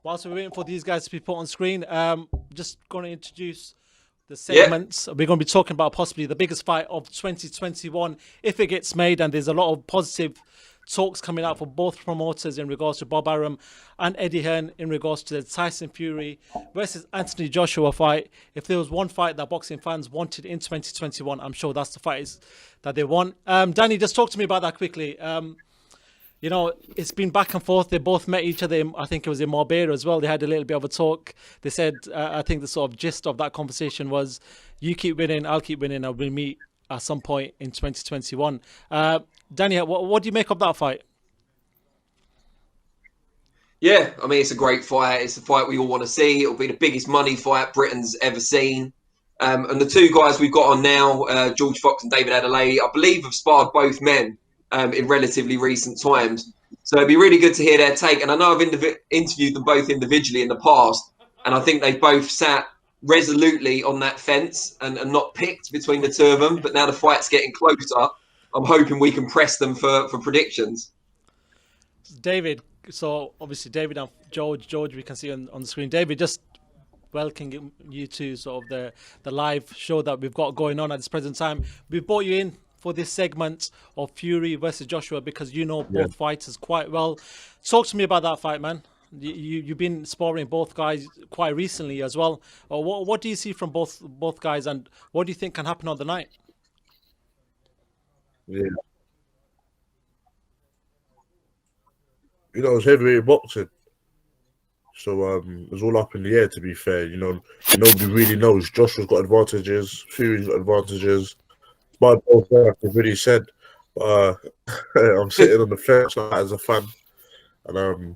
whilst we're waiting for these guys to be put on screen, just going to introduce the segments. We're going to be talking about possibly the biggest fight of 2021 if it gets made, and there's a lot of positive talks coming out for both promoters in regards to Bob Arum and Eddie Hearn in regards to the Tyson Fury versus Anthony Joshua fight. If there was one fight that boxing fans wanted in 2021, I'm sure that's the fight that they want. Danny, just talk to me about that quickly. You know, it's been back and forth. They both met each other. I think it was in Marbella as well. They had a little bit of a talk. They said, I think the sort of gist of that conversation was, you keep winning, I'll keep winning, and we'll meet at some point in 2021. Danny, what do you make of that fight? Yeah, I mean, it's a great fight. It's a fight we all want to see. It'll be the biggest money fight Britain's ever seen. And the two guys we've got on now, George Fox and David Adeleye, I believe have sparred both men in relatively recent times. So it'd be really good to hear their take. And I know I've interviewed them both individually in the past, and I think they've both sat resolutely on that fence and not picked between the two of them. But now the fight's getting closer. I'm hoping we can press them for predictions. David, so obviously David and George, we can see on the screen. David, just welcoming you to sort of the live show that we've got going on at this present time. We brought you in for this segment of Fury versus Joshua because you know both fighters quite well. Talk to me about that fight, man. You've been sparring both guys quite recently as well. What do you see from both guys, and what do you think can happen on the night? Yeah. You know, it's heavyweight boxing. So it was all up in the air, to be fair. You know, nobody really knows. Joshua's got advantages, Fury's got advantages. But both guys, like really said, I'm sitting on the fence as a fan. And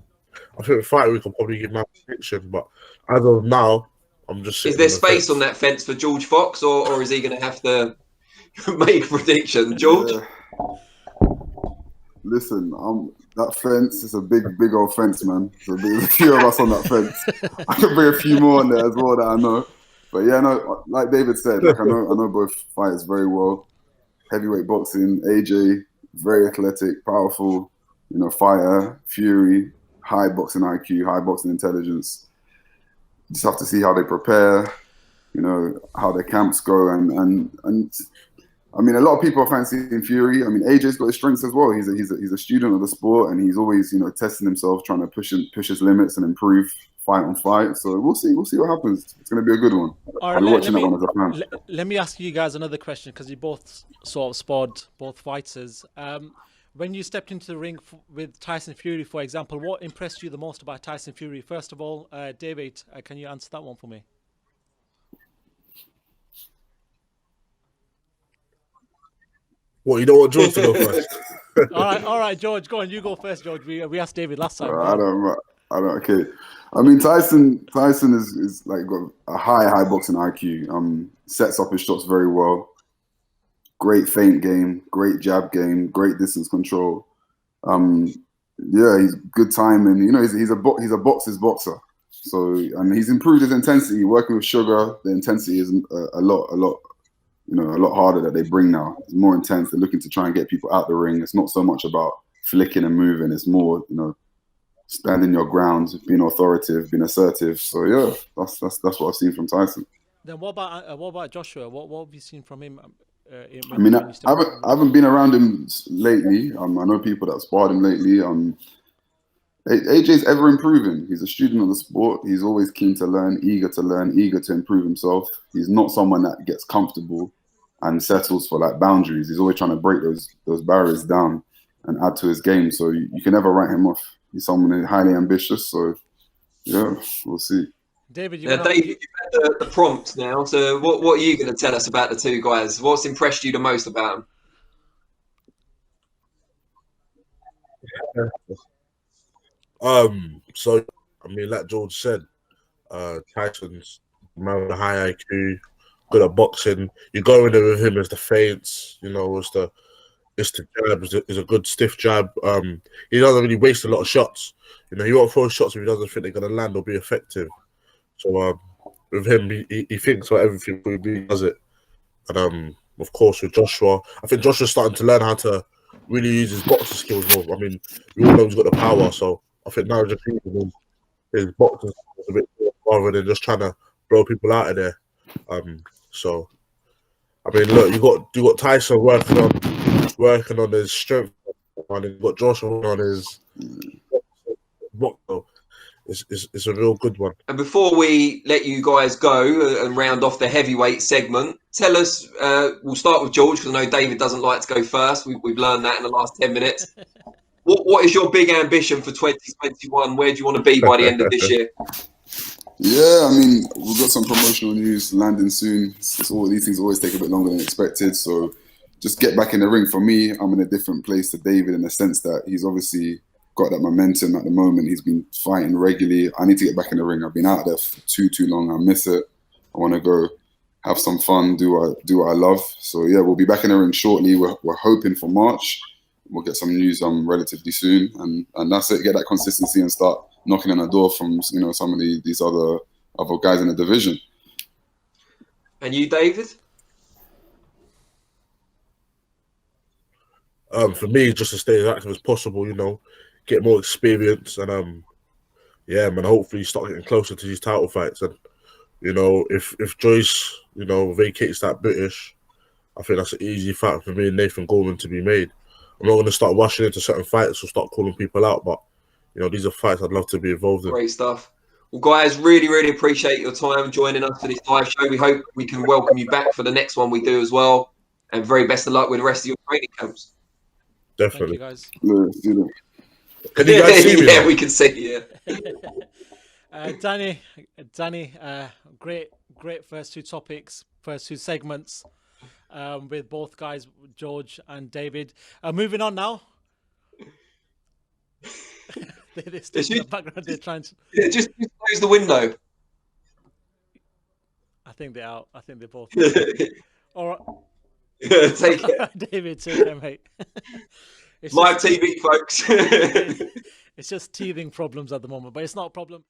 I think the fight we can probably give my prediction, but as of now, I'm just sitting. Is there space on that fence for George Fox, or is he going to have to make a prediction? George? Listen, that fence is a big old fence, man. So there's a few of us on that fence. I can bring a few more on there as well that I know. But yeah, no, like David said, like I know both fighters very well. Heavyweight boxing, AJ, very athletic, powerful, you know, fighter. Fury, high boxing IQ, high boxing intelligence. You just have to see how they prepare, you know, how their camps go, and I mean, a lot of people are fancying Fury. I mean, AJ's got his strengths as well. He's a student of the sport, and he's always, you know, testing himself, trying to push his limits and improve fight on fight. So we'll see what happens. It's going to be a good one. All right, let me ask you guys another question, because you both sort of sparred both fighters. When you stepped into the ring with Tyson Fury, for example, what impressed you the most about Tyson Fury? First of all, David, can you answer that one for me? What, you don't want George to go first? all right, George, go on. You go first, George. We asked David last time. I don't. Okay. I mean, Tyson is like got a high boxing IQ. Sets up his shots very well. Great feint game, great jab game, great distance control. Yeah, he's good timing. You know, he's a boxer's boxer. So, and he's improved his intensity. Working with Sugar, the intensity is a lot. You know, a lot harder that they bring now. It's more intense. They're looking to try and get people out the ring. It's not so much about flicking and moving. It's more, you know, standing your ground, being authoritative, being assertive. So yeah, that's what I've seen from Tyson. Then what about Joshua? What have you seen from him? I mean, I haven't been around him lately. I know people that sparred him lately. AJ's ever improving. He's a student of the sport. He's always keen to learn, eager to improve himself. He's not someone that gets comfortable and settles for like boundaries. He's always trying to break those barriers down and add to his game. So you can never write him off. He's someone who's highly ambitious. So yeah, we'll see. David, you've had the prompt now. So what are you going to tell us about the two guys? What's impressed you the most about them? So I mean, like George said, Tyson's man with a high IQ, good at boxing. You go in there with him as the feints, you know, it's the jab, is a good stiff jab. He doesn't really waste a lot of shots. You know, he won't throw shots if he doesn't think they're gonna land or be effective. So with him, he thinks about everything before he does it. And of course with Joshua, I think Joshua's starting to learn how to really use his boxing skills more. I mean, we all know he's got the power, so I think now just his boxing is a bit more rather than just trying to blow people out of there. So I mean, look, you got Tyson working on his strength, and you got Joshua on his box. It's a real good one. And before we let you guys go and round off the heavyweight segment, tell us, we'll start with George, because I know David doesn't like to go first. We've learned that in the last 10 minutes. What is your big ambition for 2021? Where do you want to be by the end of this year? Yeah, I mean, we've got some promotional news landing soon. All these things always take a bit longer than expected. So just get back in the ring. For me, I'm in a different place to David in the sense that he's obviously got that momentum at the moment. He's been fighting regularly. I need to get back in the ring. I've been out there for too long. I miss it. I want to go have some fun, do what I love. So yeah, we'll be back in the ring shortly. We're hoping for March. We'll get some news relatively soon, and that's it. Get that consistency and start knocking on the door from some of these other guys in the division. And you, David? For me, just to stay as active as possible, get more experience, and yeah, man, hopefully start getting closer to these title fights. And if Joyce, vacates that British, I think that's an easy fight for me and Nathan Gorman to be made. I'm not going to start rushing into certain fights or start calling people out, but these are fights I'd love to be involved in. Great stuff. Well, guys, really appreciate your time joining us for this live show. We hope we can welcome you back for the next one we do as well. And very best of luck with the rest of your training camps. Definitely. Thank you, guys. Can you guys see me? Yeah, we can see you. Danny, great first two topics, first two segments. With both guys, George and David. Moving on now. They're still in the background. They're trying to. Yeah, just close the window. I think they're out. I think they're both. All right. Take it. David, take care, mate. It's Live TV, folks. It's just teething problems at the moment, but it's not a problem.